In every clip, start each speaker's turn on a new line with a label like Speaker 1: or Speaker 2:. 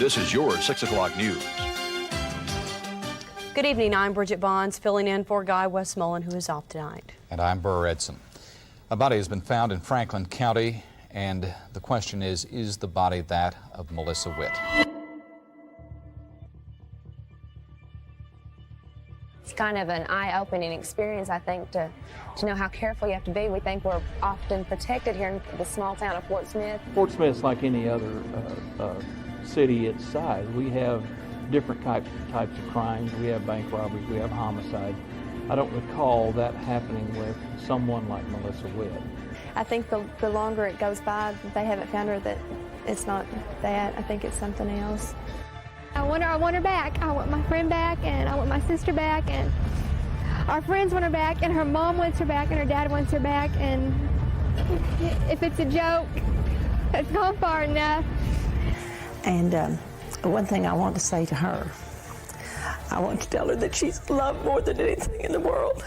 Speaker 1: This is your 6 o'clock news.
Speaker 2: Good evening. I'm Bridget Bonds, filling in for Guy Westmoreland, who is off tonight.
Speaker 3: And I'm Burr Edson. A body has been found in Franklin County, and the question is the body that of Melissa Witt?
Speaker 4: It's kind of an eye-opening experience, I think, to know how careful you have to be. We think we're often protected here in the small town of Fort Smith.
Speaker 5: Fort Smith's like any other city its size. We have different types of crimes. We have bank robberies, we have homicide. I don't recall that happening with someone like Melissa Witt.
Speaker 6: I think the longer it goes by, they haven't found her, that it's not that. I think it's something else.
Speaker 7: I want her back. I want my friend back, and I want my sister back, and our friends want her back, and her mom wants her back, and her dad wants her back, and if it's a joke, it's gone far enough.
Speaker 8: And one thing I want to say to her, I want to tell her that she's loved more than anything in the world,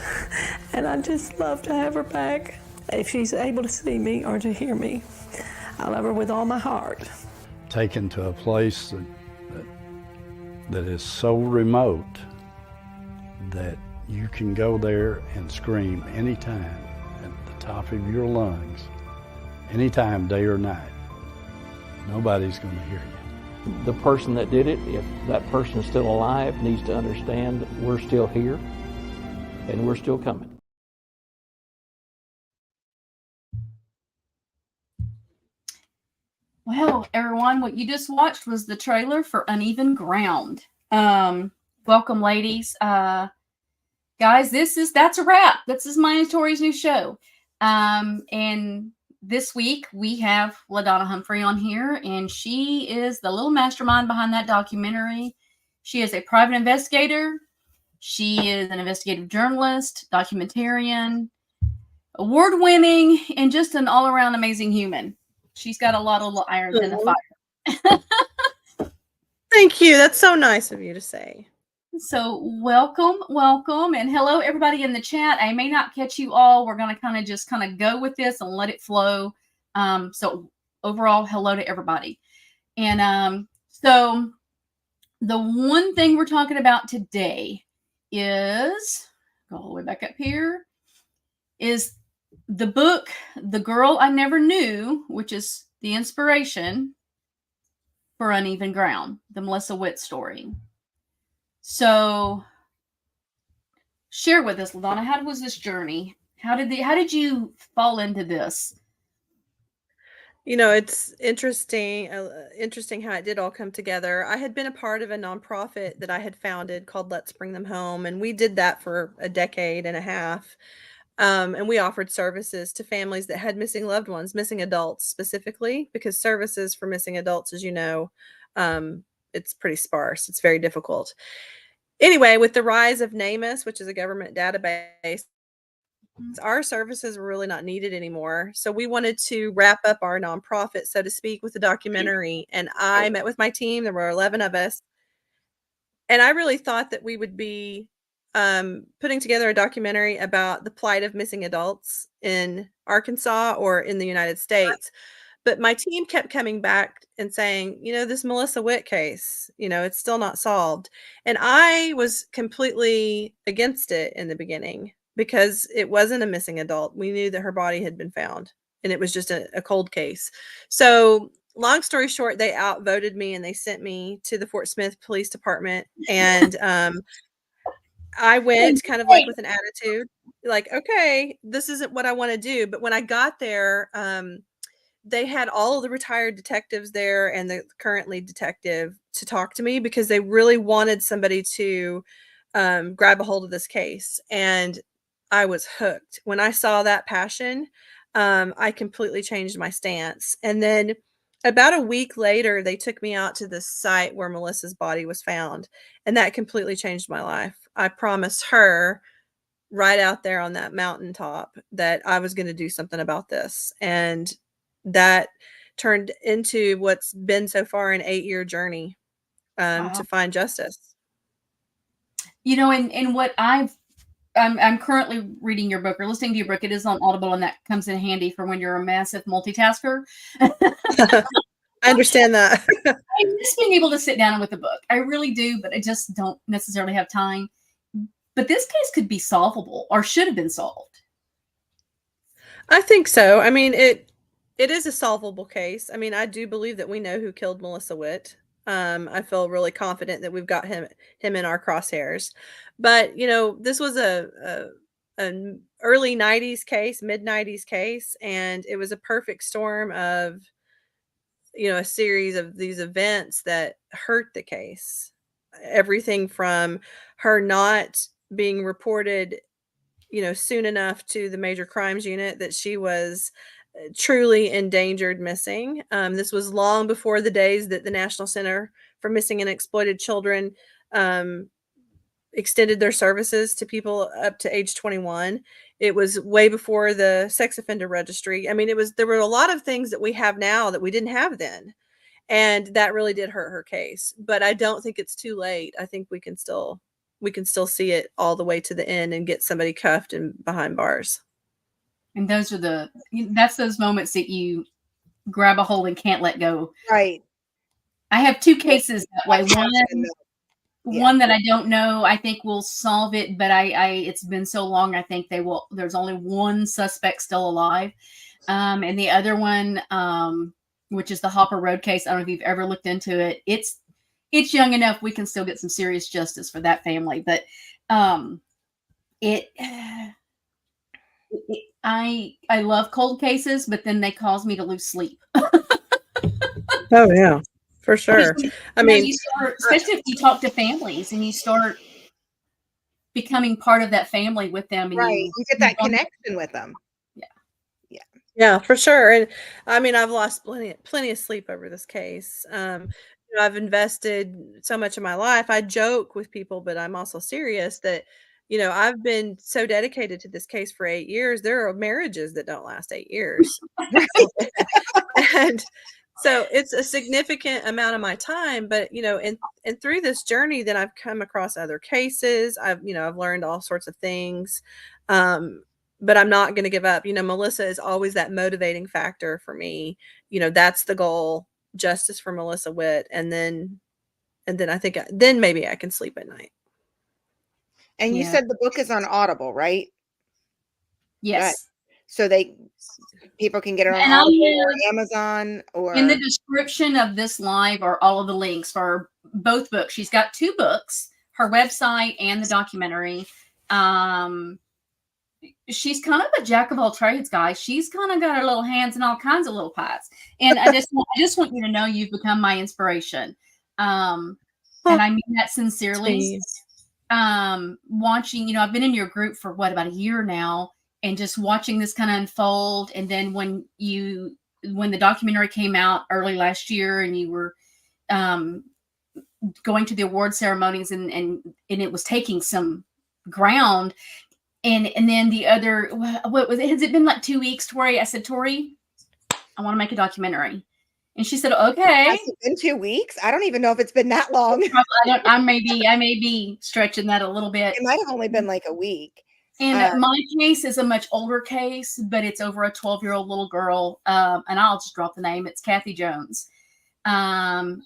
Speaker 8: and I just love to have her back. If she's able to see me or to hear me, I love her with all my heart.
Speaker 9: Taken to a place that is so remote that you can go there and scream anytime at the top of your lungs, anytime, day or night. Nobody's going to hear you.
Speaker 5: The person that did it, if that person is still alive, needs to understand that we're still here and we're still coming.
Speaker 10: Well, everyone, what you just watched was the trailer for Uneven Ground. Welcome, ladies. Guys, that's a wrap. This is mine and Tori's new show. And this week we have Ladonna Humphrey on here, and she is the little mastermind behind that documentary. She is a private investigator. She is an investigative journalist, documentarian, award-winning, and just an all-around amazing human. She's got a lot of irons in the fire.
Speaker 11: Thank you. That's so nice of you to say.
Speaker 10: So welcome. And hello, everybody in the chat. I may not catch you all. We're going to kind of go with this and let it flow. So overall, hello to everybody. And so the one thing we're talking about today is, go all the way back up here, is the book, The Girl I Never Knew, which is the inspiration for Uneven Ground, the Melissa Witt story. So share with us, Ladonna, how was this journey? How did you fall into this?
Speaker 11: You know, it's interesting how it did all come together. I had been a part of a nonprofit that I had founded called Let's Bring Them Home, and we did that for a decade and a half. And we offered services to families that had missing loved ones, missing adults specifically, because services for missing adults, as you know, it's pretty sparse. It's very difficult. Anyway, with the rise of NamUs, which is a government database, our services were really not needed anymore. So we wanted to wrap up our nonprofit, so to speak, with a documentary. And I met with my team. There were 11 of us. And I really thought that we would be putting together a documentary about the plight of missing adults in Arkansas or in the United States. But my team kept coming back and saying, you know, this Melissa Witt case, you know, it's still not solved. And I was completely against it in the beginning because it wasn't a missing adult. We knew that her body had been found and it was just a cold case. So long story short, they outvoted me and they sent me to the Fort Smith Police Department. And I went kind of like with an attitude, like, okay, this isn't what I want to do. But when I got there, they had all of the retired detectives there and the current lead detective to talk to me because they really wanted somebody to grab a hold of this case. And I was hooked. When I saw that passion, I completely changed my stance. And then about a week later, they took me out to the site where Melissa's body was found. And that completely changed my life. I promised her right out there on that mountaintop that I was going to do something about this. And that turned into what's been so far an 8-year journey to find justice.
Speaker 10: You know, and what I'm currently reading your book or listening to your book. It is on Audible, and that comes in handy for when you're a massive multitasker.
Speaker 11: I I understand that.
Speaker 10: I miss being able to sit down with a book. I really do, but I just don't necessarily have time. But this case could be solvable, or should have been solved.
Speaker 11: I think so. I mean, it is a solvable case. I mean, I do believe that we know who killed Melissa Witt. I feel really confident that we've got him in our crosshairs. But, you know, this was an early 90s case, mid 90s case, and it was a perfect storm of, you know, a series of these events that hurt the case. Everything from her not being reported, you know, soon enough to the major crimes unit that she was truly endangered missing. This was long before the days that the National Center for Missing and Exploited Children extended their services to people up to age 21. It was way before the sex offender registry. I mean, there were a lot of things that we have now that we didn't have then. And that really did hurt her case. But I don't think it's too late. I think we can still see it all the way to the end and get somebody cuffed and behind bars.
Speaker 10: And that's those moments that you grab a hold and can't let go.
Speaker 1: Right.
Speaker 10: I have two cases that way. One that I don't know, I think will solve it, but it's been so long, I think there's only one suspect still alive. And the other one, which is the Hopper Road case, I don't know if you've ever looked into it. It's young enough we can still get some serious justice for that family. But I love cold cases, but then they cause me to lose sleep.
Speaker 11: Oh yeah, for sure. I mean,
Speaker 10: especially if you talk to families and you start becoming part of that family with them, and
Speaker 1: right, you get that connection with them.
Speaker 11: Yeah, for sure. And I mean, I've lost plenty of sleep over this case. You know, I've invested so much of my life. I joke with people, but I'm also serious that, you know, I've been so dedicated to this case for 8 years. There are marriages that don't last 8 years. And so it's a significant amount of my time. But, you know, and through this journey, then I've come across other cases. I've learned all sorts of things. But I'm not going to give up. You know, Melissa is always that motivating factor for me. You know, that's the goal, justice for Melissa Witt. And then I think then maybe I can sleep at night.
Speaker 1: And you said the book is on Audible, right?
Speaker 10: Yes.
Speaker 1: Right. So people can get it on Audible or Amazon, or
Speaker 10: in the description of this live are all of the links for both books. She's got 2 books, her website and the documentary. She's kind of a jack of all trades, guys. She's kind of got her little hands in all kinds of little pies. And I just want you to know you've become my inspiration. And I mean that sincerely. Watching, you know, I've been in your group for about a year now, and just watching this kind of unfold. And then when the documentary came out early last year, and you were going to the award ceremonies, and it was taking some ground. And then the other, what was it? Has it been like 2 weeks, Tori? I said, Tori, I want to make a documentary. And she said, okay.
Speaker 1: Has it been 2 weeks? I don't even know if it's been that long.
Speaker 10: I may be stretching that a little bit.
Speaker 1: It might have only been like a week.
Speaker 10: And my case is a much older case, but it's over a 12-year-old little girl. And I'll just drop the name. It's Kathy Jones.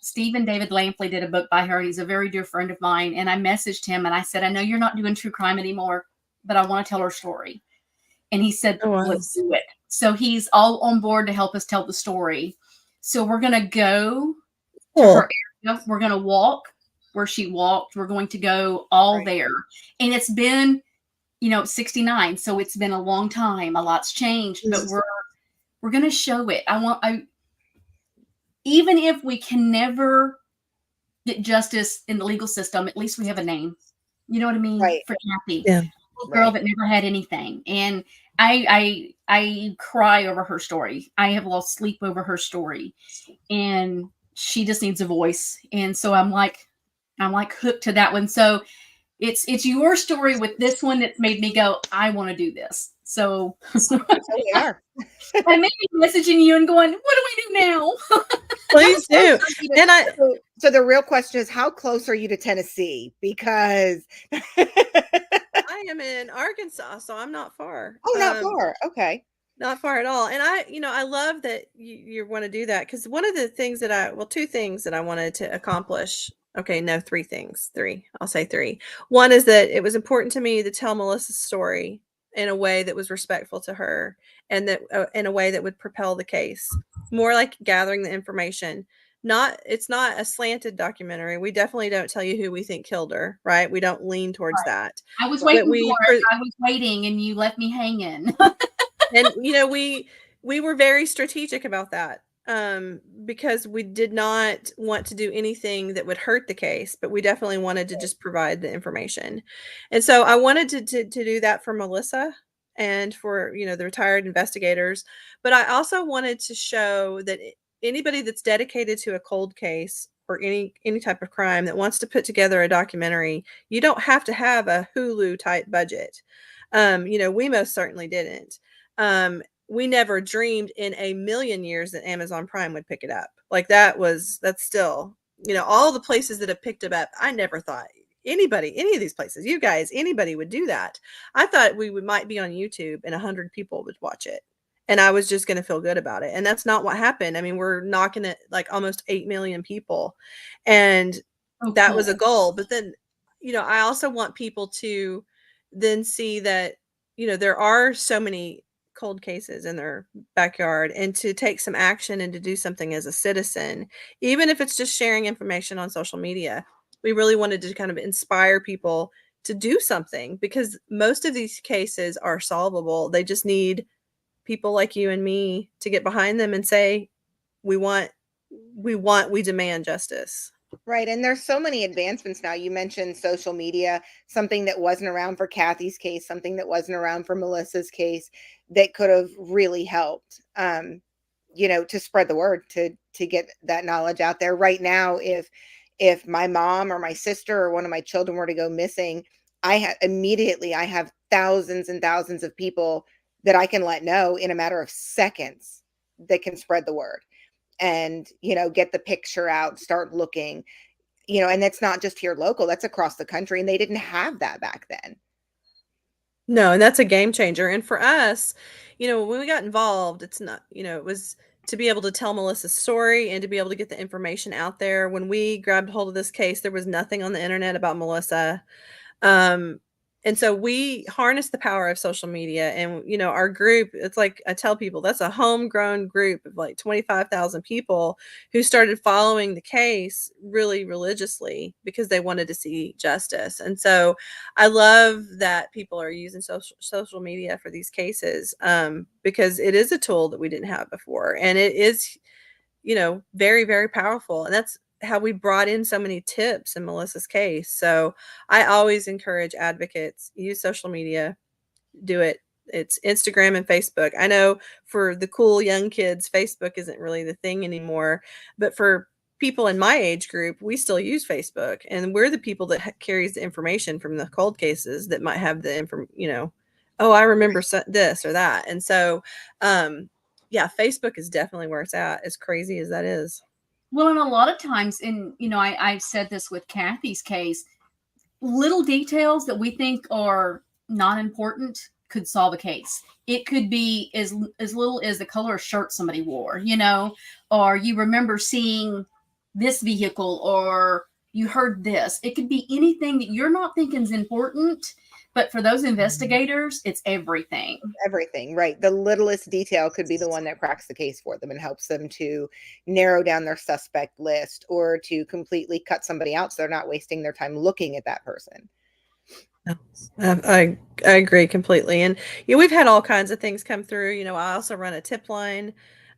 Speaker 10: Stephen David Lampley did a book by her. He's a very dear friend of mine. And I messaged him and I said, I know you're not doing true crime anymore, but I want to tell her story. And he said, let's do it. So he's all on board to help us tell the story. So we're going to go to her area. We're going to walk where she walked. We're going to go all there. And it's been, 69. So it's been a long time. A lot's changed, but we're going to show it. Even if we can never get justice in the legal system, at least we have a name. You know what I mean? Right. For Kathy. Yeah. Girl that never had anything. And I cry over her story. I have lost sleep over her story, and she just needs a voice. And so I'm like hooked to that one. So it's your story with this one that's made me go, I want to do this. So
Speaker 1: we are.
Speaker 10: I may be messaging you and going, what do we do now?
Speaker 11: Please do. And
Speaker 1: so the real question is, how close are you to Tennessee? Because
Speaker 11: I am in Arkansas, so I'm not far.
Speaker 1: Oh, not far. Okay.
Speaker 11: Not far at all. And I love that you want to do that, because one of the things that two things that I wanted to accomplish. Okay, no, three things. Three. I'll say three. One is that it was important to me to tell Melissa's story in a way that was respectful to her, and that in a way that would propel the case. More like gathering the information. It's not a slanted documentary. We definitely don't tell you who we think killed her, right? We don't lean towards that.
Speaker 10: I was waiting for it. I was waiting, and you left me hanging.
Speaker 11: And we were very strategic about that, because we did not want to do anything that would hurt the case, but we definitely wanted to just provide the information. And so I wanted to do that for Melissa and for the retired investigators, but I also wanted to show that anybody that's dedicated to a cold case or any type of crime that wants to put together a documentary, you don't have to have a Hulu type budget. We most certainly didn't. We never dreamed in a million years that Amazon Prime would pick it up. Like that's still, all the places that have picked it up. I never thought any of these places, you guys, anybody would do that. I thought might be on YouTube and 100 people would watch it, and I was just going to feel good about it. And that's not what happened. I mean, we're knocking at like almost 8 million people, and that was a goal. But then, I also want people to then see that, there are so many cold cases in their backyard, and to take some action and to do something as a citizen, even if it's just sharing information on social media. We really wanted to kind of inspire people to do something, because most of these cases are solvable. They just need people like you and me to get behind them and say, we demand justice.
Speaker 1: Right. And there's so many advancements now. You mentioned social media, something that wasn't around for Kathy's case, something that wasn't around for Melissa's case, that could have really helped, to spread the word, to get that knowledge out there. Right now, if my mom or my sister or one of my children were to go missing, I have thousands and thousands of people that I can let know in a matter of seconds that can spread the word. And, get the picture out, start looking, and that's not just here local, that's across the country. And they didn't have that back then.
Speaker 11: No, and that's a game changer. And for us, when we got involved, it's not, it was to be able to tell Melissa's story and to be able to get the information out there. When we grabbed hold of this case, there was nothing on the internet about Melissa. And so we harnessed the power of social media, and, our group, it's like I tell people, that's a homegrown group of like 25,000 people who started following the case really religiously because they wanted to see justice. And so I love that people are using social media for these cases, because it is a tool that we didn't have before. And it is, very, very powerful. And that's how we brought in so many tips in Melissa's case. So I always encourage advocates, use social media, do it. It's Instagram and Facebook. I know for the cool young kids, Facebook isn't really the thing anymore, but for people in my age group, we still use Facebook, and we're the people that carries the information from the cold cases that might have the information, oh, I remember this or that. And so, Facebook is definitely where it's at, as crazy as that is.
Speaker 10: Well, and a lot of times, I've said this with Kathy's case, little details that we think are not important could solve a case. It could be as little as the color of shirt somebody wore, or you remember seeing this vehicle, or you heard this. It could be anything that you're not thinking is important, but for those investigators, it's everything.
Speaker 1: Everything, right? The littlest detail could be the one that cracks the case for them and helps them to narrow down their suspect list, or to completely cut somebody out so they're not wasting their time looking at that person.
Speaker 11: I agree completely. And we've had all kinds of things come through. I also run a tip line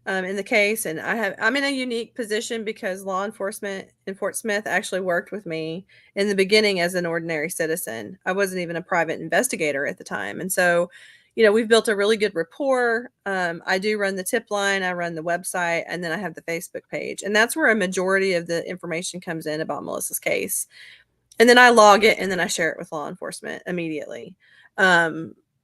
Speaker 11: in the case, and I'm in a unique position because law enforcement in Fort Smith actually worked with me in the beginning as an ordinary citizen. I wasn't even a private investigator at the time. And so, we've built a really good rapport. I do run the tip line, I run the website, and then I have the Facebook page. And that's where a majority of the information comes in about Melissa's case. And then I log it, and then I share it with law enforcement immediately.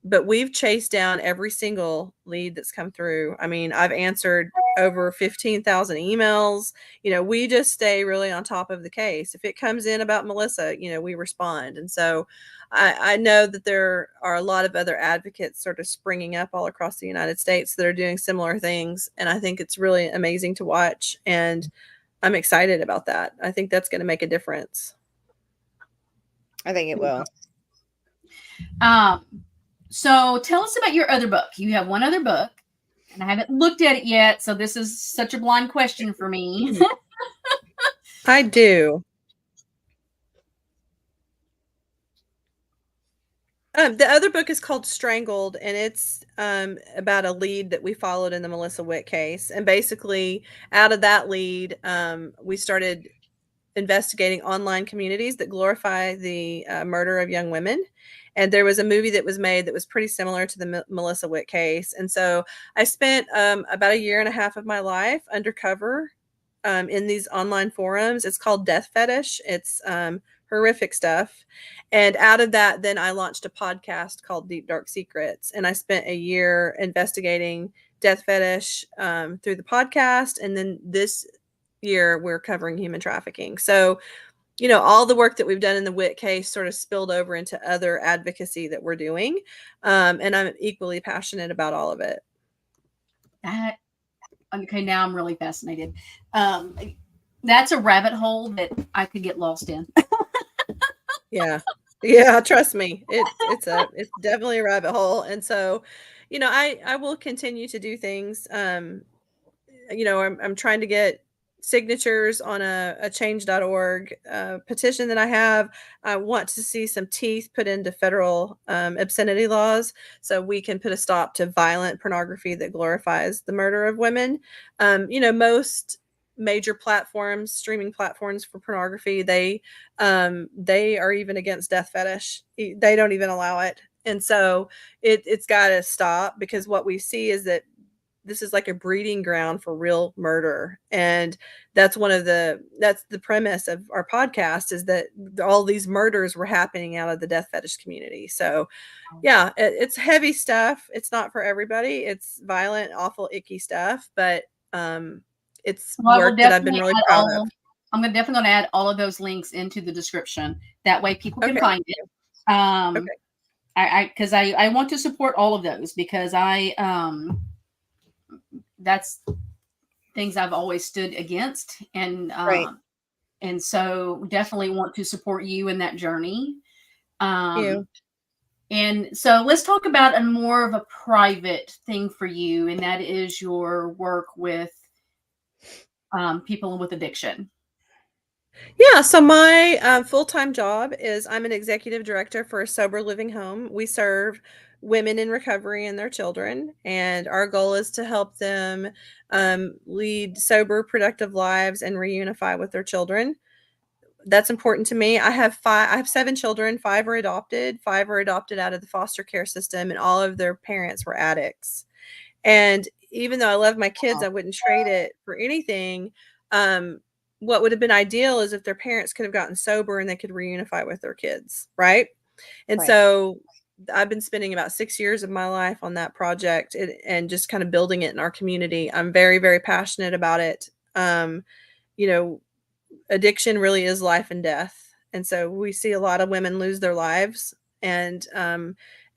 Speaker 11: But we've chased down every single lead that's come through. I mean, I've answered over 15,000 emails. We just stay really on top of the case. If it comes in about Melissa, we respond. And so I know that there are a lot of other advocates sort of springing up all across the United States that are doing similar things. And I think it's really amazing to watch. And I'm excited about that. I think that's going to make a difference.
Speaker 1: I think it will.
Speaker 10: So tell us about your other book. You have one other book, and I haven't looked at it yet, so this is such a blind question for me.
Speaker 11: I do. The other book is called Strangled, and it's about a lead that we followed in the Melissa Witt case. And basically, out of that lead, we started investigating online communities that glorify the murder of young women. And there was a movie that was made that was pretty similar to the Melissa Witt case. And so I spent about a year and a half of my life undercover in these online forums. It's called Death Fetish. It's horrific stuff. And out of that, then I launched a podcast called Deep Dark Secrets. And I spent a year investigating death fetish through the podcast. And then this year we're covering human trafficking. So, all the work that we've done in the Witt case sort of spilled over into other advocacy that we're doing. And I'm equally passionate about all of it.
Speaker 10: Okay, now I'm really fascinated. That's a rabbit hole that I could get lost in.
Speaker 11: Yeah, trust me. It's definitely a rabbit hole. And so, I will continue to do things. I'm trying to get signatures on a change.org petition that I have. I want to see some teeth put into federal obscenity laws so we can put a stop to violent pornography that glorifies the murder of women. Most major platforms, streaming platforms for pornography, they are even against death fetish. They don't even allow it. And so it's got to stop, because what we see is that this is like a breeding ground for real murder. And that's the premise of our podcast, is that all these murders were happening out of the death fetish community. So yeah, it's heavy stuff. It's not for everybody. It's violent, awful, icky stuff, but it's work that I've been really proud of.
Speaker 10: I'm definitely going to add all of those links into the description. That way people can find it. Because I want to support all of those, because that's things I've always stood against. And, and so definitely want to support you in that journey.
Speaker 11: Thank you.
Speaker 10: And so let's talk about a more of a private thing for you. And that is your work with people with addiction.
Speaker 11: Yeah, so my full-time job is I'm an executive director for a sober living home. We serve women in recovery and their children, and our goal is to help them lead sober, productive lives and reunify with their children. That's important to me. I have 7 children. 5 are adopted. 5 are adopted out of the foster care system, and all of their parents were addicts. And even though I love my kids, I wouldn't trade it for anything. What would have been ideal is if their parents could have gotten sober and they could reunify with their kids, right? And so I've been spending about 6 years of my life on that project and just kind of building it in our community. I'm very, very passionate about it. Addiction really is life and death. And so we see a lot of women lose their lives. And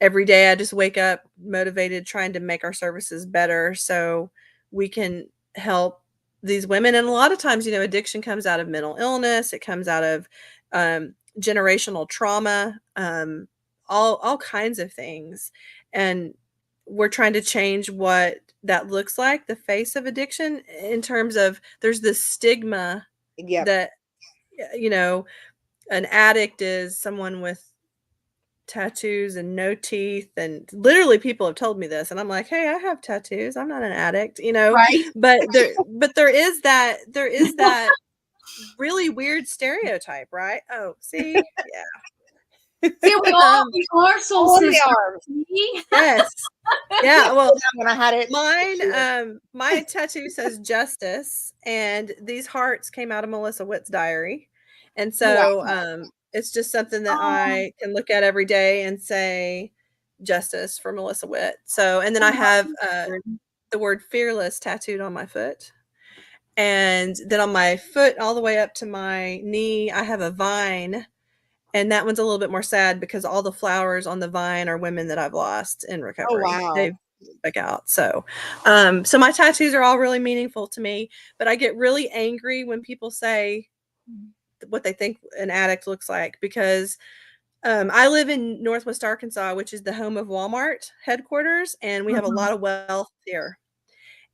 Speaker 11: every day I just wake up motivated, trying to make our services better so we can help these women. And a lot of times, addiction comes out of mental illness. It comes out of generational trauma, all kinds of things. And we're trying to change what that looks like, the face of addiction, in terms of there's this stigma that, an addict is someone with tattoos and no teeth, and literally people have told me this, and I'm like, hey, I have tattoos, I'm not an addict,
Speaker 10: right?
Speaker 11: but there is that really weird stereotype, right? Oh, see, yeah.
Speaker 10: See, we are soul sisters.
Speaker 11: Yes. Yeah, well,
Speaker 1: when I had it,
Speaker 11: mine my tattoo says justice, and these hearts came out of Melissa Witt's diary. And so it's just something that I can look at every day and say justice for Melissa Witt. So, and then I have the word fearless tattooed on my foot. And then on my foot, all the way up to my knee, I have a vine. And that one's a little bit more sad because all the flowers on the vine are women that I've lost in recovery.
Speaker 1: Oh, wow.
Speaker 11: They've back out. So, so my tattoos are all really meaningful to me, but I get really angry when people say what they think an addict looks like, because I live in Northwest Arkansas, which is the home of Walmart headquarters, and we have a lot of wealth here,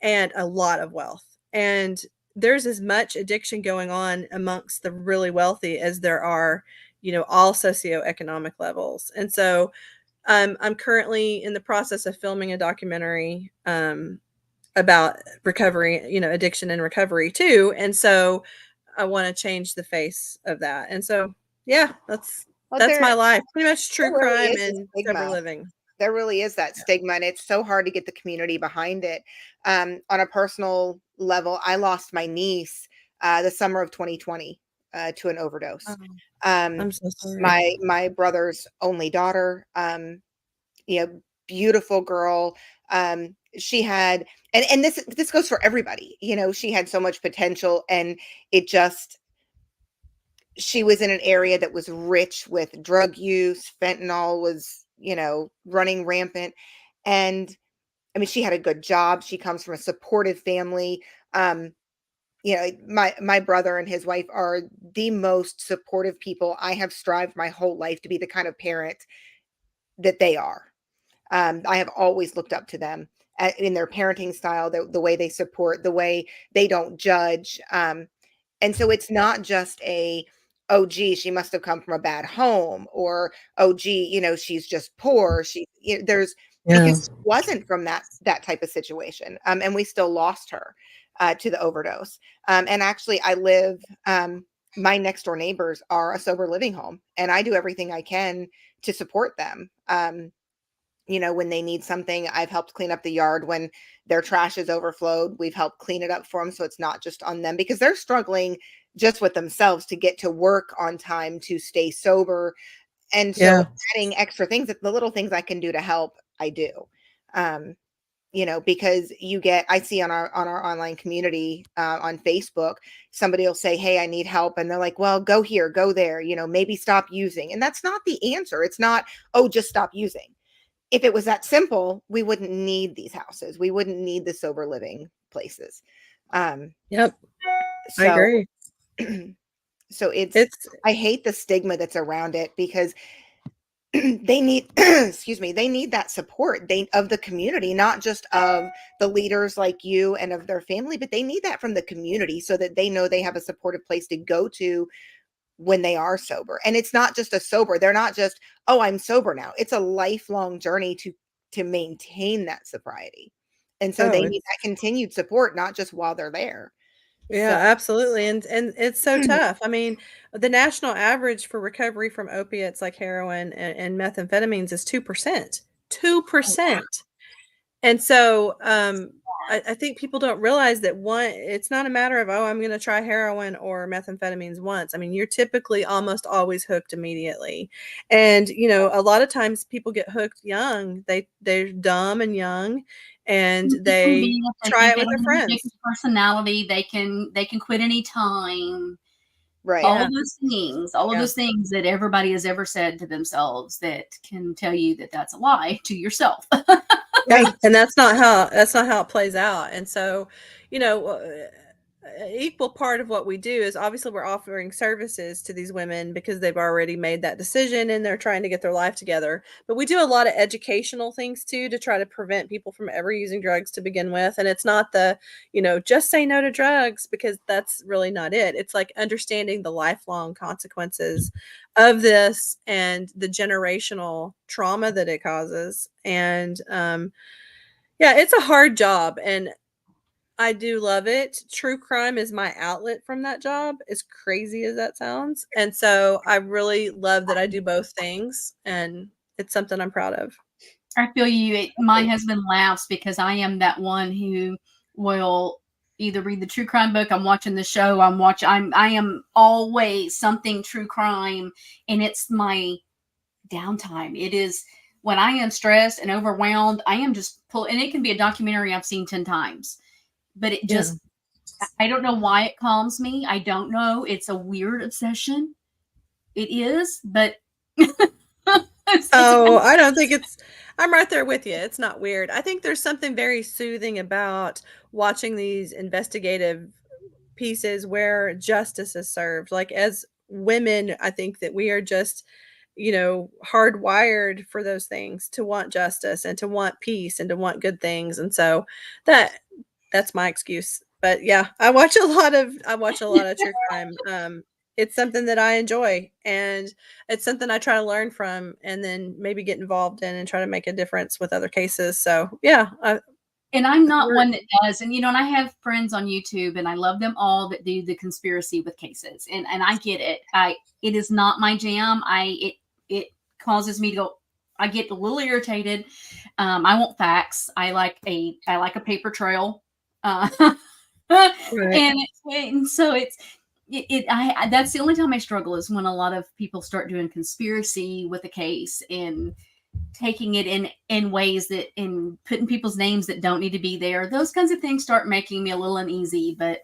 Speaker 11: and a lot of wealth. And there's as much addiction going on amongst the really wealthy as there are, you know, all socioeconomic levels. And so I'm currently in the process of filming a documentary about recovery, you know, addiction and recovery too. And so I want to change the face of that. And so, yeah, that's my life. Pretty much true crime and sober living.
Speaker 1: There really is that stigma, and it's so hard to get the community behind it. On a personal level, I lost my niece the summer of 2020 to an overdose.
Speaker 11: I'm so sorry.
Speaker 1: My brother's only daughter, you know, beautiful girl. She had, and this goes for everybody, you know, she had so much potential, and she was in an area that was rich with drug use. Fentanyl was, you know, running rampant. And I mean, she had a good job. She comes from a supportive family. You know, my brother and his wife are the most supportive people. I have strived my whole life to be the kind of parent that they are. I have always looked up to them in their parenting style, the way they support, the way they don't judge. And so it's not just oh, gee, she must have come from a bad home, or, oh, gee, you know, she's just poor. Because she wasn't from that type of situation. And we still lost her to the overdose. And actually I live, my next door neighbors are a sober living home, and I do everything I can to support them. You know, when they need something, I've helped clean up the yard. When their trash is overflowed, we've helped clean it up for them. So it's not just on them, because they're struggling just with themselves to get to work on time, to stay sober. And so adding extra things, the little things I can do to help, I do. You know, because I see on our online community on Facebook, somebody will say, hey, I need help. And they're like, well, go here, go there, you know, maybe stop using. And that's not the answer. It's not, oh, just stop using. If it was that simple, we wouldn't need these houses. We wouldn't need the sober living places.
Speaker 11: Yep. I agree.
Speaker 1: So I hate the stigma that's around it, because they need, excuse me, they need that support of the community, not just of the leaders like you and of their family, but they need that from the community, so that they know they have a supportive place to go to when they are sober. And it's not just they're not just, oh, I'm sober now. It's a lifelong journey to maintain that sobriety. And so they need that continued support, not just while they're there.
Speaker 11: Yeah, absolutely. And it's so tough. I mean, the national average for recovery from opiates like heroin and methamphetamines is 2%. 2%. And so I think people don't realize that it's not a matter of, oh, I'm going to try heroin or methamphetamines once. I mean, you're typically almost always hooked immediately. And, you know, a lot of times people get hooked young. They're dumb and young, and they try it with their friends.
Speaker 10: Personality, they can quit anytime.
Speaker 1: Right.
Speaker 10: All of those things that everybody has ever said to themselves that can tell you that that's a lie to yourself.
Speaker 11: Right. And that's not how it plays out. And so, you know, equal part of what we do is obviously we're offering services to these women because they've already made that decision and they're trying to get their life together. But we do a lot of educational things too, to try to prevent people from ever using drugs to begin with. And it's not just say no to drugs, because that's really not it. It's like understanding the lifelong consequences of this and the generational trauma that it causes. And it's a hard job, and I do love it. True crime is my outlet from that job, as crazy as that sounds. And so I really love that I do both things, and it's something I'm proud of.
Speaker 10: I feel you. My husband laughs because I am that one who will either read the true crime book, I'm watching the show, I am always something true crime, and it's my downtime. It is when I am stressed and overwhelmed, I am just and it can be a documentary I've seen 10 times, but it just, I don't know why it calms me. I don't know. It's a weird obsession. It is, but
Speaker 11: oh, I don't think I'm right there with you. It's not weird. I think there's something very soothing about watching these investigative pieces where justice is served. Like, as women, I think that we are just, hardwired for those things, to want justice and to want peace and to want good things. And so that's my excuse. But yeah, I watch a lot of true crime. It's something that I enjoy, and it's something I try to learn from, and then maybe get involved in and try to make a difference with other cases. So yeah.
Speaker 10: And I'm not one that does, and and I have friends on YouTube, and I love them all that do the conspiracy with cases, and I get it. It is not my jam. It causes me to go. I get a little irritated. I want facts. I like a paper trail, right. and so that's the only time I struggle, is when a lot of people start doing conspiracy with a case and taking it in ways that, in putting people's names that don't need to be there. Those kinds of things start making me a little uneasy, but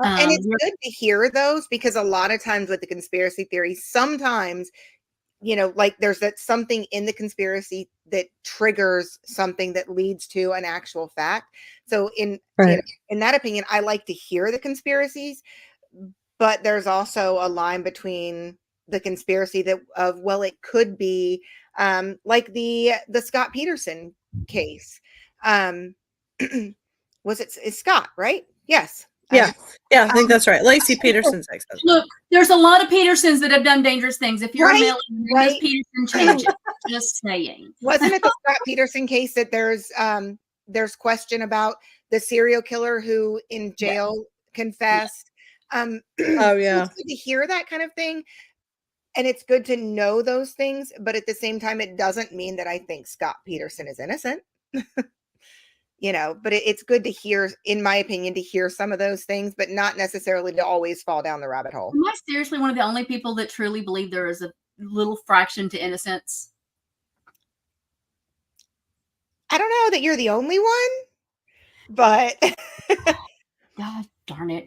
Speaker 1: and it's good to hear those, because a lot of times with the conspiracy theories, sometimes, like there's that something in the conspiracy that triggers something that leads to an actual fact. So in that opinion, I like to hear the conspiracies, but there's also a line between the conspiracy well, it could be like the Scott Peterson case. It's Scott, right? Yes.
Speaker 11: Yeah. I think that's right. Lacey Peterson's ex-husband.
Speaker 10: Look, there's a lot of Petersons that have done dangerous things. If you're a male, Peterson, change it. Just saying.
Speaker 1: Wasn't it the Scott Peterson case that there's question about the serial killer who in jail confessed? Oh
Speaker 11: yeah.
Speaker 1: It's good to hear that kind of thing. And it's good to know those things, but at the same time, it doesn't mean that I think Scott Peterson is innocent. But it's good to hear, in my opinion, to hear some of those things, but not necessarily to always fall down the rabbit hole.
Speaker 10: Am I seriously one of the only people that truly believe there is a little fraction to innocence?
Speaker 1: I don't know that you're the only one, but
Speaker 10: God darn it.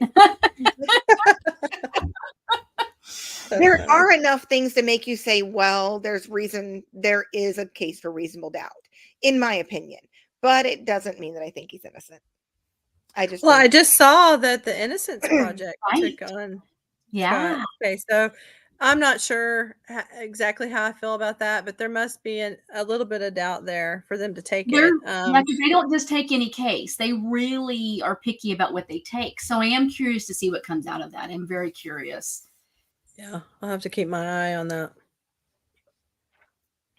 Speaker 1: There are enough things to make you say, well, there is a case for reasonable doubt, in my opinion. But it doesn't mean that I think he's innocent. I
Speaker 11: just saw that the Innocence Project took on.
Speaker 10: Yeah.
Speaker 11: Okay, so I'm not sure exactly how I feel about that, but there must be a little bit of doubt there for them to take it.
Speaker 10: They don't just take any case. They really are picky about what they take. So I am curious to see what comes out of that. I'm very curious.
Speaker 11: Yeah, I'll have to keep my eye on that.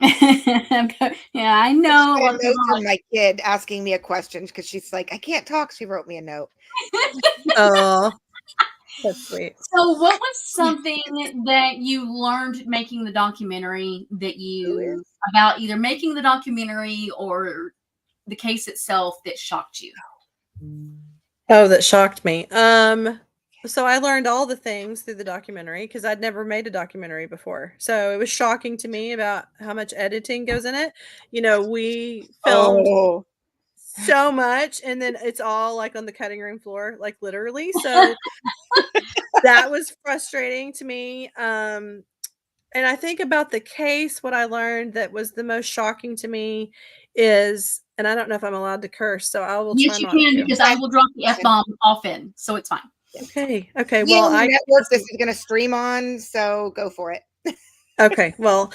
Speaker 10: Yeah, I know.
Speaker 1: My kid asking me a question because she's like, I can't talk. She wrote me a note.
Speaker 11: Oh, that's sweet.
Speaker 10: So what was something that you learned making the documentary about either making the documentary or the case itself that shocked you?
Speaker 11: Oh, that shocked me. So I learned all the things through the documentary because I'd never made a documentary before. So it was shocking to me about how much editing goes in it. We filmed so much, and then it's all like on the cutting room floor, like literally. So that was frustrating to me. And I think about the case, what I learned that was the most shocking to me is, and I don't know if I'm allowed to curse, so I will.
Speaker 10: Yes, you can, because I will drop the F-bomb often, so it's fine.
Speaker 11: Okay.
Speaker 1: Well, network this is going to stream on, so go for it.
Speaker 11: Okay. Well,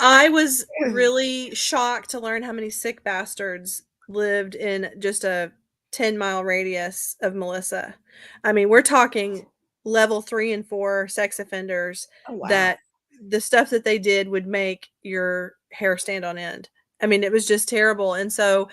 Speaker 11: I was really shocked to learn how many sick bastards lived in just a 10-mile radius of Melissa. I mean, we're talking level 3 and 4 sex offenders that the stuff that they did would make your hair stand on end. I mean, it was just terrible. And so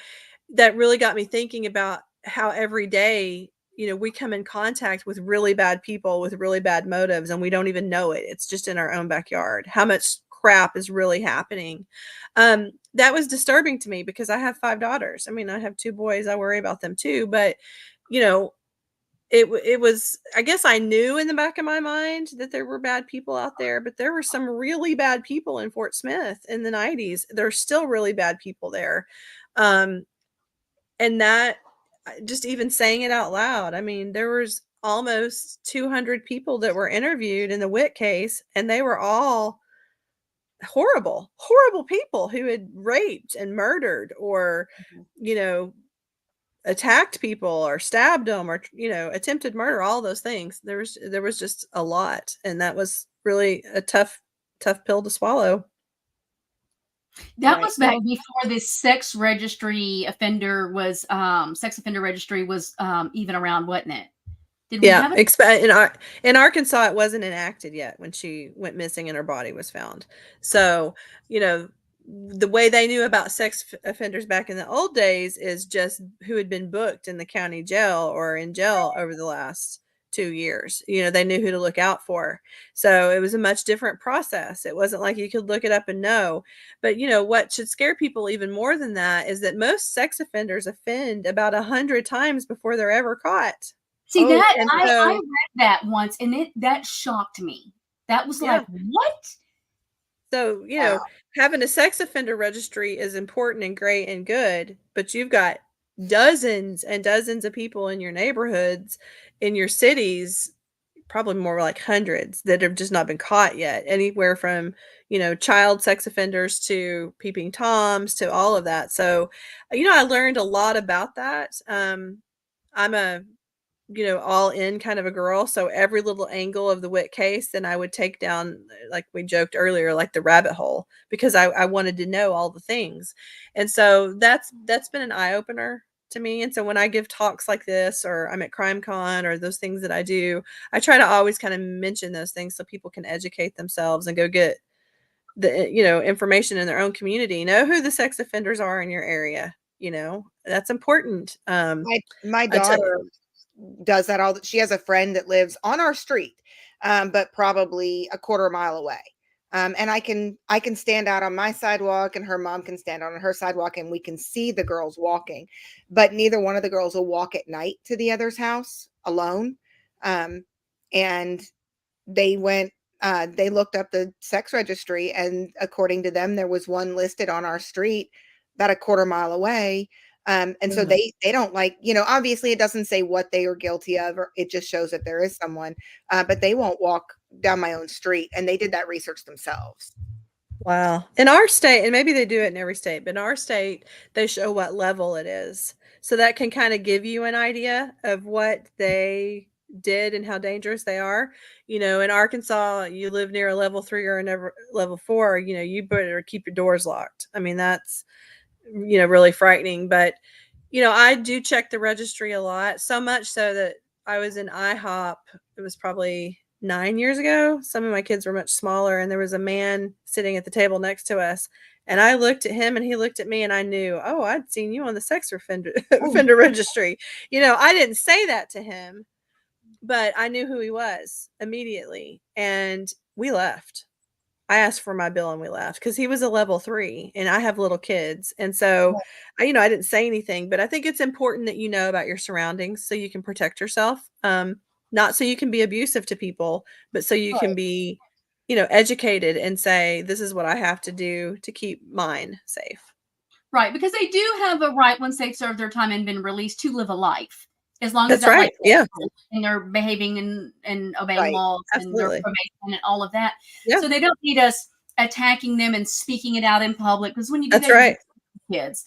Speaker 11: that really got me thinking about how every day, we come in contact with really bad people with really bad motives, and we don't even know it. It's just in our own backyard. How much crap is really happening? That was disturbing to me because I have 5 daughters. I mean, I have 2 boys. I worry about them too. But, it was, I guess I knew in the back of my mind that there were bad people out there, but there were some really bad people in Fort Smith in the 90s. There's still really bad people there. And that, just even saying it out loud, I mean, there was almost 200 people that were interviewed in the Witt case, and they were all horrible, horrible people who had raped and murdered or, you know, attacked people or stabbed them or, you know, attempted murder, all those things. There was just a lot. And that was really a tough pill to swallow.
Speaker 10: That was back before this sex offender registry was even around, wasn't it? Did we have it?
Speaker 11: In Arkansas, it wasn't enacted yet when she went missing and her body was found. So, you know, the way they knew about sex offenders back in the old days is just who had been booked in the county jail or in jail over the last 2 years. You know, they knew who to look out for. So it was a much different process. It wasn't like you could look it up and know. But, you know, what should scare people even more than that is that most sex offenders offend about 100 times before they're ever caught.
Speaker 10: See, I read that once, and that shocked me. That was like, what?
Speaker 11: So, you know, having a sex offender registry is important and great and good, but you've got dozens and dozens of people in your neighborhoods, in your cities, probably more like hundreds that have just not been caught yet. Anywhere from, you know, child sex offenders to peeping toms to all of that. So, you know, I learned a lot about that. I'm a, you know, all in kind of a girl. So every little angle of the Witt case, then I would take down, like we joked earlier, like the rabbit hole, because I wanted to know all the things. And so that's been an eye opener to me. And so when I give talks like this, or I'm at CrimeCon, or those things that I do, I try to always kind of mention those things so people can educate themselves and go get the, you know, information in their own community, know who the sex offenders are in your area. You know, that's important.
Speaker 1: My daughter does that she has a friend that lives on our street, but probably a quarter mile away. And I can stand out on my sidewalk, and her mom can stand on her sidewalk, and we can see the girls walking, but neither one of the girls will walk at night to the other's house alone. And they looked up the sex registry, and according to them, there was one listed on our street about a quarter mile away. And so they don't, like, you know, obviously it doesn't say what they are guilty of, or it just shows that there is someone, but they won't walk down my own street. And they did that research themselves.
Speaker 11: Wow. In our state, and maybe they do it in every state, but in our state, they show what level it is. So that can kind of give you an idea of what they did and how dangerous they are. You know, in Arkansas, you live near a level 3 or a level 4, you know, you better keep your doors locked. I mean, that's, you know, really frightening. But, you know, I do check the registry a lot, so much so that I was in IHOP. It was probably 9 years ago. Some of my kids were much smaller, and there was a man sitting at the table next to us. And I looked at him and he looked at me, and I knew, oh, I'd seen you on the sex offender registry. You know, I didn't say that to him, but I knew who he was immediately. And we left. I asked for my bill and we left, because he was a level 3 and I have little kids. And so, I didn't say anything, but I think it's important that you know about your surroundings so you can protect yourself. Not so you can be abusive to people, but so you can be, you know, educated and say, this is what I have to do to keep mine safe.
Speaker 10: Right. Because they do have a right, once they've served their time and been released, to live a life. As long as
Speaker 11: that's right.
Speaker 10: And they're behaving and obeying laws and their probation and all of that.
Speaker 11: Yeah.
Speaker 10: So they don't need us attacking them and speaking it out in public. Because when you do
Speaker 11: that's right,
Speaker 10: kids,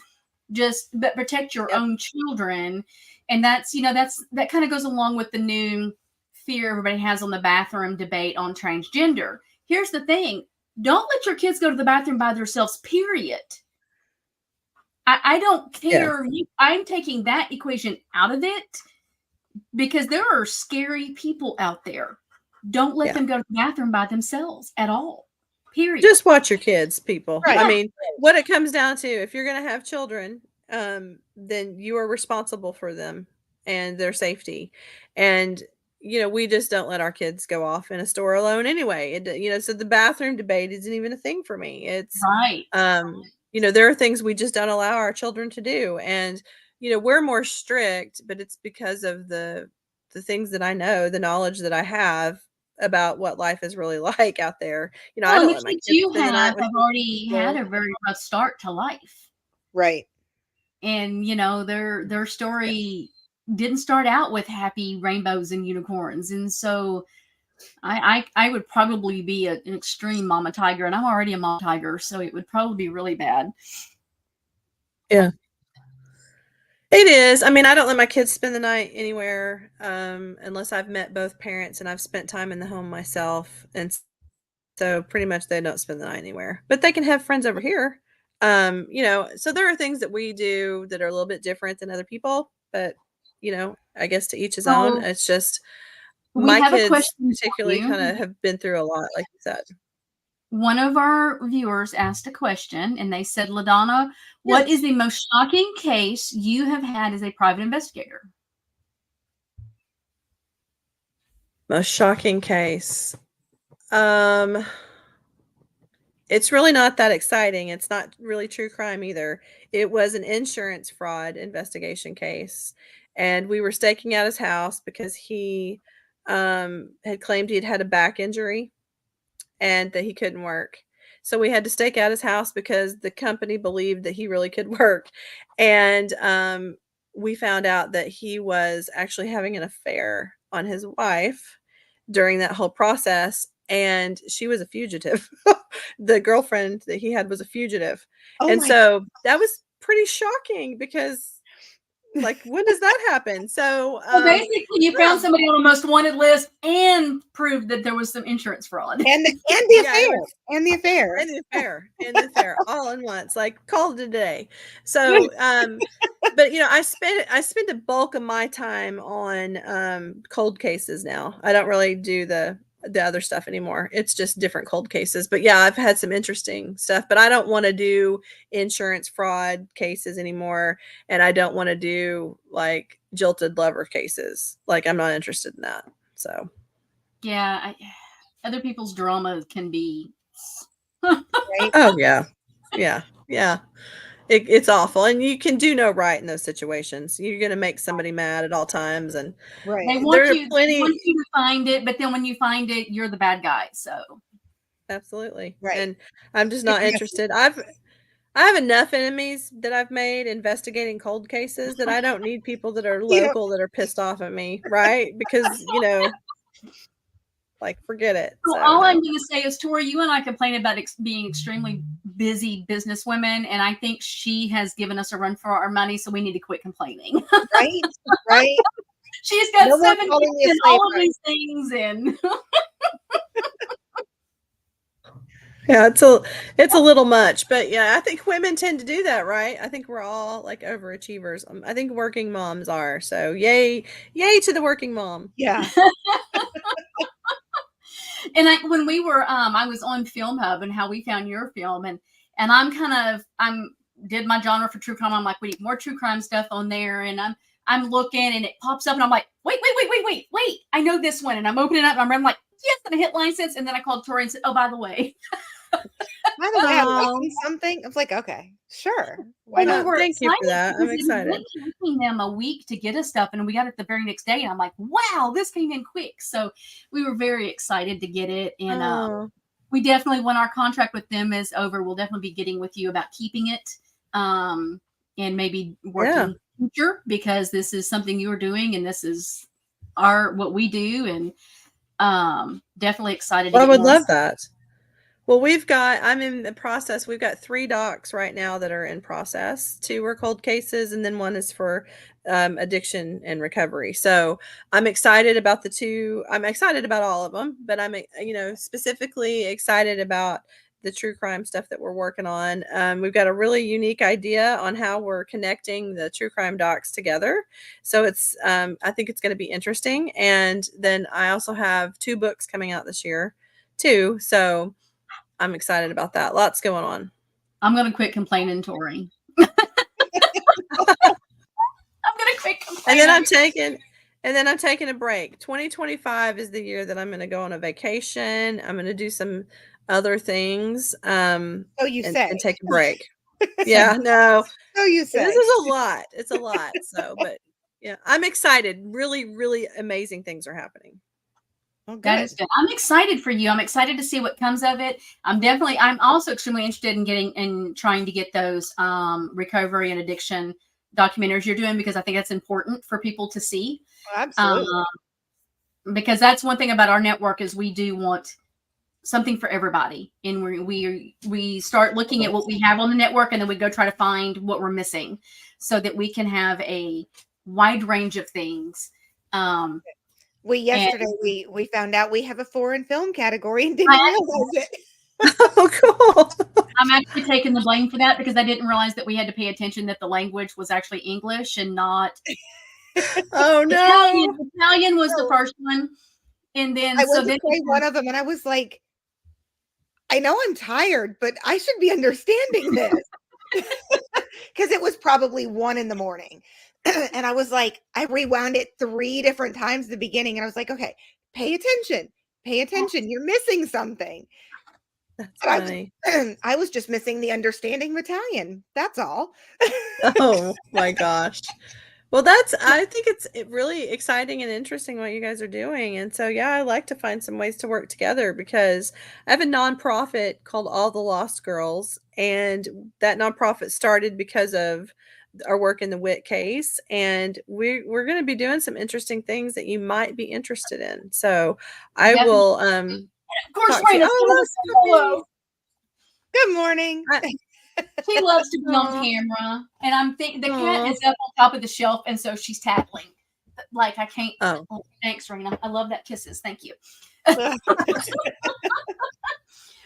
Speaker 10: but protect your own children. And that's, you know, that kind of goes along with the new fear everybody has on the bathroom debate on transgender. Here's the thing. Don't let your kids go to the bathroom by themselves, period. I don't care. I'm taking that equation out of it, because there are scary people out there. Don't let them go to the bathroom by themselves at all, period.
Speaker 11: Just watch your kids, people.
Speaker 10: Right.
Speaker 11: I mean, what it comes down to, if you're going to have children, then you are responsible for them and their safety. And, you know, we just don't let our kids go off in a store alone anyway. You know, so the bathroom debate isn't even a thing for me. It's you know, there are things we just don't allow our children to do. And, you know, we're more strict, but it's because of the the things that I know, the knowledge that I have about what life is really like out there. You know, I
Speaker 10: Well, and
Speaker 11: don't
Speaker 10: the
Speaker 11: let my
Speaker 10: kids
Speaker 11: kids
Speaker 10: you
Speaker 11: spend the night
Speaker 10: have
Speaker 11: with
Speaker 10: already had
Speaker 11: people.
Speaker 10: a very rough start to life.
Speaker 1: Right.
Speaker 10: And, you know, their story didn't start out with happy rainbows and unicorns. And so I would probably be an extreme mama tiger, and I'm already a mama tiger, so it would probably be really bad.
Speaker 11: Yeah. It is. I mean, I don't let my kids spend the night anywhere unless I've met both parents and I've spent time in the home myself. And so pretty much they don't spend the night anywhere. But they can have friends over here. You know, so there are things that we do that are a little bit different than other people, but you know, I guess to each his own.
Speaker 10: So
Speaker 11: It's just
Speaker 10: we
Speaker 11: my
Speaker 10: have a
Speaker 11: kids
Speaker 10: question for
Speaker 11: particularly kind
Speaker 10: you.
Speaker 11: of have been through a lot, like you said.
Speaker 10: One of our viewers asked a question, and they said, Ladonna, what
Speaker 11: Yes.
Speaker 10: is the most shocking case you have had as a private investigator?
Speaker 11: Most shocking case. It's really not that exciting. It's not really true crime either. It was an insurance fraud investigation case, and we were staking out his house because he had claimed he'd had a back injury and that he couldn't work. So we had to stake out his house because the company believed that he really could work. And we found out that he was actually having an affair on his wife during that whole process. And she was a fugitive. The girlfriend that he had was a fugitive.
Speaker 1: Oh
Speaker 11: And
Speaker 1: my
Speaker 11: so that was pretty shocking because, like, when does that happen? So,
Speaker 10: So basically, you
Speaker 11: yeah.
Speaker 10: found somebody on a most wanted list and proved that there was some insurance fraud.
Speaker 1: And the
Speaker 11: Yeah,
Speaker 1: affair.
Speaker 11: it was
Speaker 1: And the affair.
Speaker 11: and the affair all in once, like, call it a day. So, but you know, I spend a bulk of my time on cold cases now. I don't really do the other stuff anymore. It's just different cold cases. But yeah, I've had some interesting stuff, but I don't want to do insurance fraud cases anymore, and I don't want to do like jilted lover cases. Like, I'm not interested in that. So
Speaker 10: Yeah, other people's drama can be.
Speaker 1: Right.
Speaker 11: oh yeah. Yeah. It's awful, and you can do no right in those situations. You're going to make somebody mad at all times, and
Speaker 1: Right.
Speaker 10: They
Speaker 11: there are
Speaker 10: want
Speaker 11: plenty.
Speaker 10: you to find it, but then when you find it, you're the bad guy. So
Speaker 11: Absolutely.
Speaker 1: Right.
Speaker 11: And I'm just not
Speaker 1: Yeah.
Speaker 11: interested. I have enough enemies that I've made investigating cold cases that I don't need people that are
Speaker 1: You know,
Speaker 11: local that are pissed off at me, right? Because, you know, like, forget it.
Speaker 10: So
Speaker 11: So
Speaker 10: all I'm
Speaker 11: no.
Speaker 10: going to say is, Tori, you and I complain about being extremely busy businesswomen, and I think she has given us a run for our money, so we need to quit complaining.
Speaker 1: right? Right.
Speaker 10: She's got
Speaker 1: No more
Speaker 10: 7
Speaker 1: calling
Speaker 10: kids
Speaker 1: me a
Speaker 10: and
Speaker 1: slave
Speaker 10: all of
Speaker 1: hunt.
Speaker 10: these things, and
Speaker 11: Yeah, it's a little much, but yeah, I think women tend to do that, right? I think we're all like overachievers. I think working moms are. So yay to the working mom.
Speaker 1: Yeah.
Speaker 10: and when we were I was on Film Hub and how we found your film, and I'm did my genre for true crime. I'm like, we need more true crime stuff on there, and I'm looking, and it pops up, and I'm like, wait, I know this one, and I'm opening it up, and I'm like, yes, and I hit license, and then I called Tori and said, oh, by the way.
Speaker 1: By the way, I listened something. I was like, okay, sure. Why
Speaker 10: And we
Speaker 1: not?
Speaker 10: were
Speaker 11: Thank you for
Speaker 10: excited
Speaker 11: that. I'm
Speaker 10: because it
Speaker 11: excited.
Speaker 10: had been taking them a week to get us stuff, and we got it the very next day, and I'm like, wow, this came in quick. So we were very excited to get it, and
Speaker 11: Oh,
Speaker 10: we definitely, when our contract with them is over, we'll definitely be getting with you about keeping it, and maybe working future, because this is something you are doing, and this is what we do, and definitely excited to
Speaker 11: well, I
Speaker 10: get
Speaker 11: would
Speaker 10: more.
Speaker 11: love that. Well, I'm in the process. We've got 3 docs right now that are in process. 2 are cold cases, and then 1 is for addiction and recovery. So I'm excited about the 2. I'm excited about all of them, but I'm, you know, specifically excited about the true crime stuff that we're working on. We've got a really unique idea on how we're connecting the true crime docs together. So it's, I think it's going to be interesting. And then I also have 2 books coming out this year too. So I'm excited about that. Lots going on.
Speaker 10: I'm going to quit complaining, Tori. I'm going to quit complaining.
Speaker 11: And then I'm taking a break. 2025 is the year that I'm going to go on a vacation. I'm going to do some other things.
Speaker 1: So you say.
Speaker 11: And take a break. Yeah, no.
Speaker 1: So you say.
Speaker 11: This is a lot. It's a lot. So, but Yeah, I'm excited. Really, really amazing things are happening.
Speaker 1: Oh,
Speaker 10: That
Speaker 1: good.
Speaker 10: is good. I'm excited for you. I'm excited to see what comes of it. I'm also extremely interested in trying to get those recovery and addiction documentaries you're doing, because I think that's important for people to see.
Speaker 1: Absolutely.
Speaker 10: Because that's one thing about our network is we do want something for everybody, and we start looking at what we have on the network, and then we go try to find what we're missing, so that we can have a wide range of things.
Speaker 1: Yesterday we found out we have a foreign film category and didn't realize it.
Speaker 11: Oh, cool.
Speaker 10: I'm actually taking the blame for that, because I didn't realize that we had to pay attention that the language was actually English and not.
Speaker 11: Oh no!
Speaker 10: Italian was the first one, and then
Speaker 1: I went to play one of them, and I was like, I know I'm tired, but I should be understanding this, because it was probably 1 a.m. And I was like, I rewound it 3 different times at the beginning, and I was like, okay, pay attention, you're missing something.
Speaker 11: That's funny.
Speaker 1: I was just missing the understanding of Italian. That's all.
Speaker 11: Oh my gosh. Well, I think it's really exciting and interesting what you guys are doing. And so, yeah, I like to find some ways to work together, because I have a nonprofit called All the Lost Girls. And that nonprofit started because of our work in the Witt case. And we're going to be doing some interesting things that you might be interested in. So I will,
Speaker 10: of course,
Speaker 11: talk to you.
Speaker 10: Raina, hello.
Speaker 1: Good morning.
Speaker 10: She loves to be on camera, and I'm thinking the cat is up on top of the shelf, and so she's tapping. Like I can't. Oh, thanks, Raina. I love that. Kisses. Thank you.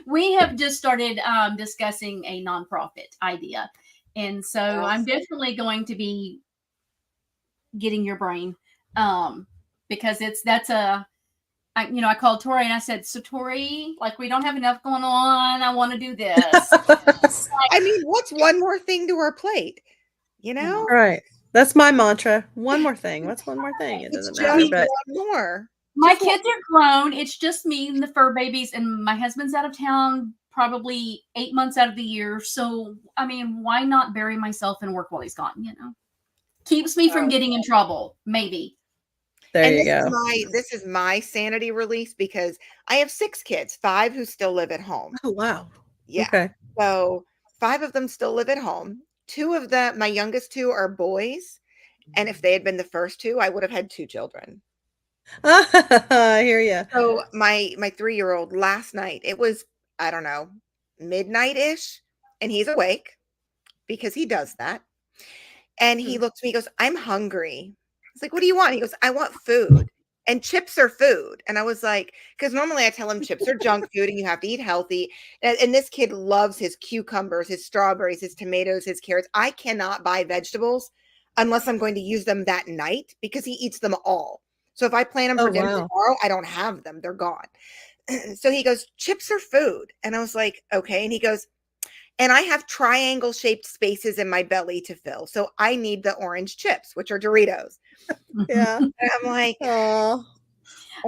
Speaker 10: We have just started discussing a nonprofit idea, and so I'm definitely going to be getting your brain, because I called Tori and I said, so Tori, like, we don't have enough going on. I want to do this.
Speaker 1: I mean, what's one more thing to our plate? You know?
Speaker 11: Right. That's my mantra. One more thing. What's one more thing? It doesn't matter. But
Speaker 1: one more.
Speaker 10: My kids are grown. It's just me and the fur babies, and my husband's out of town probably 8 months out of the year. So, I mean, why not bury myself and work while he's gone, you know? Keeps me from getting in trouble, maybe.
Speaker 11: There you go.
Speaker 1: This is my sanity release, because I have 6 kids, 5 who still live at home.
Speaker 11: Oh, wow.
Speaker 1: Yeah.
Speaker 11: Okay.
Speaker 1: So 5 of them still live at home. 2 of them, my youngest 2 are boys. And if they had been the first 2, I would have had 2 children.
Speaker 11: I hear you.
Speaker 1: So my 3-year-old last night, it was, I don't know, midnight-ish, and he's awake because he does that. And he looked at me, he goes, I'm hungry. I was like, what do you want? He goes, I want food. And chips are food. And I was like, because normally I tell him chips are junk food and you have to eat healthy. And this kid loves his cucumbers, his strawberries, his tomatoes, his carrots. I cannot buy vegetables unless I'm going to use them that night, because he eats them all. So if I plan them for dinner tomorrow, I don't have them. They're gone. So he goes, chips are food. And I was like, okay. And he goes, and I have triangle shaped spaces in my belly to fill. So I need the orange chips, which are Doritos.
Speaker 11: Yeah.
Speaker 1: And I'm like,
Speaker 11: oh,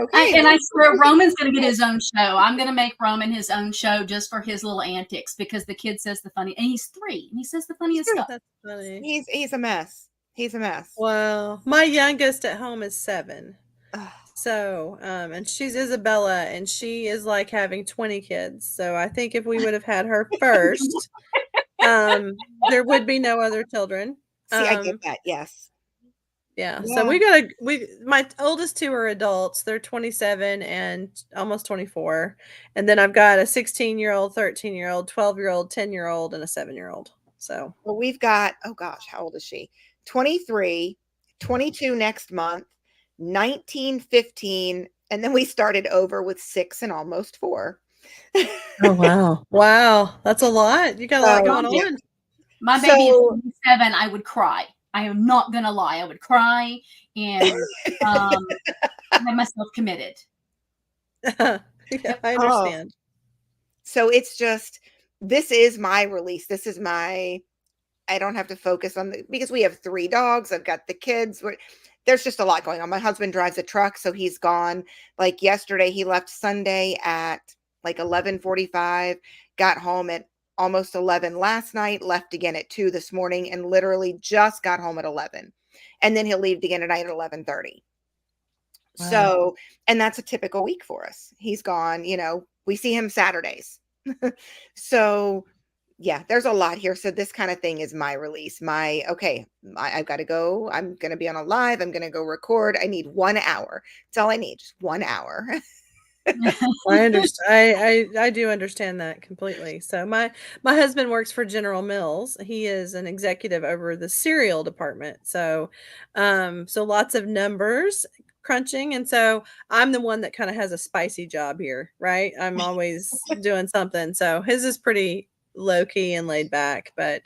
Speaker 10: okay. And I swear Roman's going to get his own show. I'm going to make Roman his own show just for his little antics, because the kid says the funny, and he's 3 and he says the funniest stuff.
Speaker 11: That's funny.
Speaker 1: He's a mess. He's a mess.
Speaker 11: Wow. My youngest at home is 7. So, and she's Isabella, and she is like having 20 kids. So I think if we would have had her first, there would be no other children.
Speaker 1: See, I get that. Yes.
Speaker 11: Yeah. So my oldest 2 are adults. They're 27 and almost 24. And then I've got a 16-year-old, 13-year-old, 12-year-old, 10-year-old, and a 7-year-old. So,
Speaker 1: well, we've got, oh gosh, how old is she? 23, 22 next month, 19, 15. And then we started over with 6 and almost 4.
Speaker 11: Oh, wow. Wow. That's a lot. You got a lot going on.
Speaker 10: My baby is 7. I would cry. I am not going to lie. I would cry and have myself committed.
Speaker 11: Yeah, I understand.
Speaker 1: So it's just, this is my release. This is I don't have to focus on because we have 3 dogs. I've got the kids. There's just a lot going on. My husband drives a truck, so he's gone. Like yesterday, he left Sunday at like 11:45, got home at almost 11 last night, left again at 2 this morning, and literally just got home at 11. And then he'll leave again tonight at 11:30.
Speaker 11: Wow.
Speaker 1: So, and that's a typical week for us. He's gone, we see him Saturdays. So, yeah, there's a lot here. So this kind of thing is my release. I've got to go. I'm going to be on a live. I'm going to go record. I need 1 hour. That's all I need. Just 1 hour.
Speaker 11: I understand. I do understand that completely. So my husband works for General Mills. He is an executive over the cereal department. So so lots of numbers crunching, and so I'm the one that kind of has a spicy job here, right? I'm always doing something. So his is pretty low key and laid back, but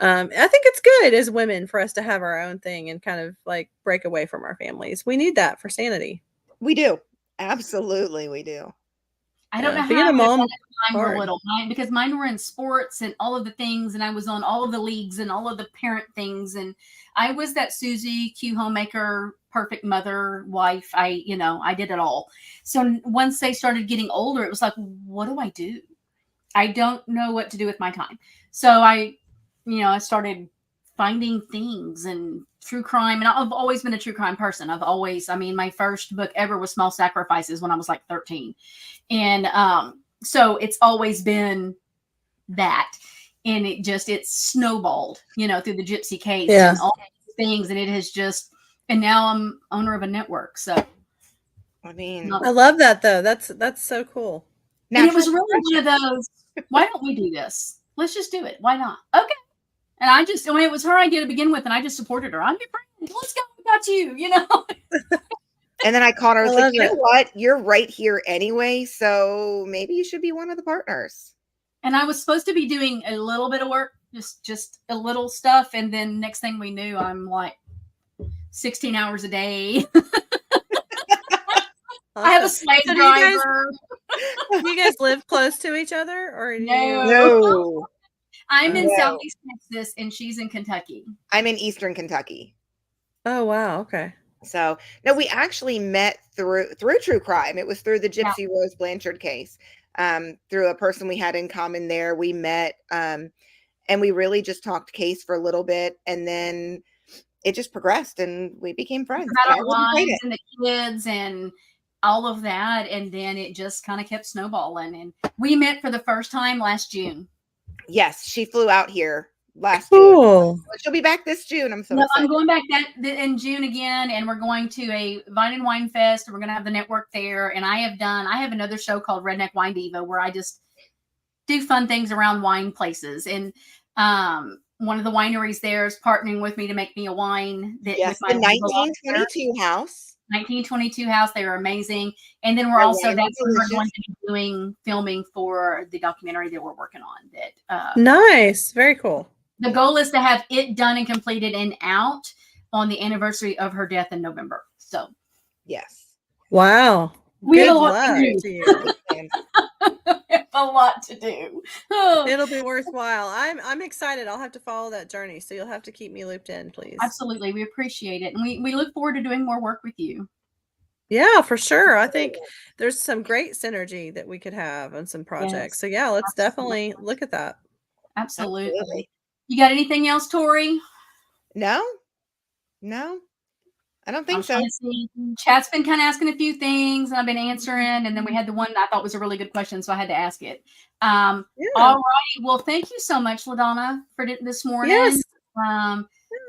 Speaker 11: I think it's good as women for us to have our own thing and kind of like break away from our families. We need that for sanity.
Speaker 1: We do. Absolutely, we do.
Speaker 10: I don't know
Speaker 11: being a
Speaker 10: how
Speaker 11: mom,
Speaker 10: mine were little, because mine were in sports and all of the things, and I was on all of the leagues and all of the parent things, and I was that Susie Q homemaker, perfect mother, wife. I did it all. So once they started getting older, it was like, what do I do? I don't know what to do with my time. So I started finding things and true crime. And I've always been a true crime person. My first book ever was Small Sacrifices when I was like 13. And so it's always been that. And it snowballed, through the Gypsy case and all these things. And it has and now I'm owner of a network. So,
Speaker 1: I mean,
Speaker 11: I love that though. That's so cool.
Speaker 10: And it was really one of those, why don't we do this? Let's just do it. Why not? Okay. And it was her idea to begin with, and I just supported her. I'm your friend. Let's go. We got you,
Speaker 1: And then I called her. I was like, you know what? You're right here anyway. So maybe you should be one of the partners.
Speaker 10: And I was supposed to be doing a little bit of work, just a little stuff. And then next thing we knew, I'm like 16 hours a day. I have a slave driver.
Speaker 11: Do you guys live close to each other, or
Speaker 1: no?
Speaker 10: I'm in Southeast Texas, and she's in Kentucky.
Speaker 1: I'm in Eastern Kentucky.
Speaker 11: Oh wow, okay.
Speaker 1: So no, we actually met through true crime. It was through the Gypsy Rose Blanchard case. Through a person we had in common there, we met, and we really just talked case for a little bit, and then it just progressed, and we became friends.
Speaker 10: About our lives and the kids and all of that, and then it just kind of kept snowballing. And we met for the first time last June.
Speaker 1: Yes, she flew out here last
Speaker 11: Cool.
Speaker 1: June. She'll be back this June. I'm so excited.
Speaker 10: I'm going back in June again, and we're going to a Vine and Wine Fest, and we're going to have the network there. And I have another show called Redneck Wine Diva, where I just do fun things around wine places. And one of the wineries there is partnering with me to make me a wine.
Speaker 1: With my the 1922 house.
Speaker 10: 1922 house. They are amazing. And then we're also, that's where we're going to be doing filming for the documentary that we're working on.
Speaker 11: Nice. Very cool.
Speaker 10: The goal is to have it done and completed and out on the anniversary of her death in November. So,
Speaker 1: yes.
Speaker 11: Wow.
Speaker 10: We have
Speaker 11: Good
Speaker 10: a lot
Speaker 11: luck
Speaker 10: to
Speaker 11: to you.
Speaker 10: We have a lot to do.
Speaker 11: It'll be worthwhile. I'm excited. I'll have to follow that journey. So you'll have to keep me looped in, please.
Speaker 10: Absolutely. We appreciate it. And we look forward to doing more work with you.
Speaker 11: Yeah, for sure. I think there's some great synergy that we could have on some projects. So yeah, let's definitely look at that.
Speaker 10: Absolutely. You got anything else, Tori?
Speaker 1: No, I don't think so.
Speaker 10: Chat's been kind of asking a few things, and I've been answering. And then we had the one that I thought was a really good question, so I had to ask it. All right. Well, thank you so much, Ladonna, for this morning.
Speaker 11: Yes.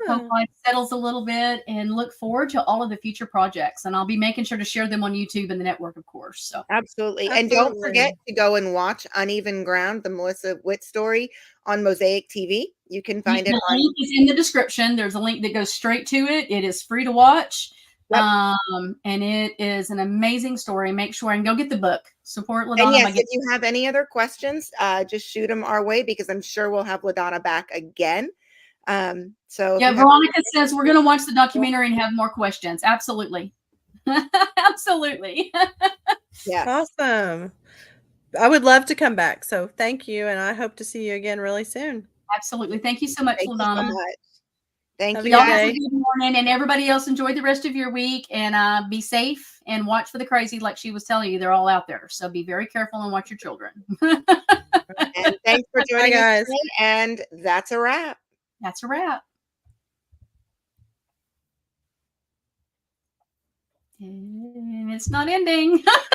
Speaker 10: Hope life settles a little bit, and look forward to all of the future projects. And I'll be making sure to share them on YouTube and the network, of course. So
Speaker 1: absolutely. And don't forget to go and watch Uneven Ground, the Melissa Witt story on Mosaic TV. You can find it.
Speaker 10: The link is in the description. There's a link that goes straight to it. It is free to watch. Yep. And it is an amazing story. Make sure and go get the book. Support Ladonna.
Speaker 1: And yes, if you have any other questions, just shoot them our way, because I'm sure we'll have Ladonna back again. So
Speaker 10: yeah, Veronica says we're going to watch the documentary and have more questions. Absolutely. Absolutely.
Speaker 1: Yeah.
Speaker 11: Awesome. I would love to come back. So thank you. And I hope to see you again really soon.
Speaker 10: Absolutely. Thank you so much, Ladonna.
Speaker 1: Thank
Speaker 11: Have
Speaker 1: you
Speaker 11: a good
Speaker 10: Y'all have a
Speaker 11: day.
Speaker 10: good morning, and everybody else enjoy the rest of your week, and be safe and watch for the crazy. Like she was telling you, they're all out there. So be very careful and watch your children.
Speaker 1: And thanks for joining us
Speaker 11: guys.
Speaker 1: today. And that's a wrap.
Speaker 10: That's a wrap. And it's not ending.